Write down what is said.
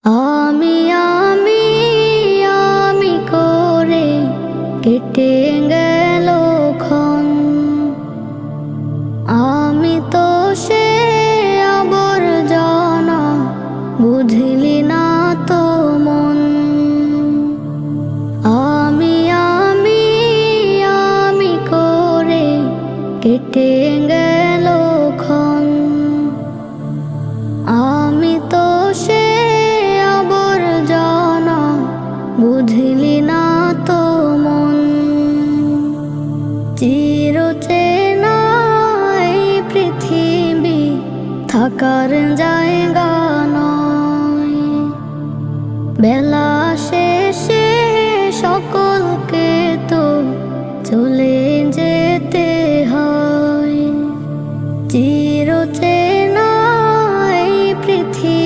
আমি আমি আমি করে কেটে গেল ক্ষণ। আমি তো সে আবর্জনা, বুঝলি না তো মন। আমি আমি আমি করে কেটে গেল ক্ষণ। আমি তো সে আবর্জনা, বুঝলি না তো মন। চিরচেনা এই পৃথিবী থাকার যায়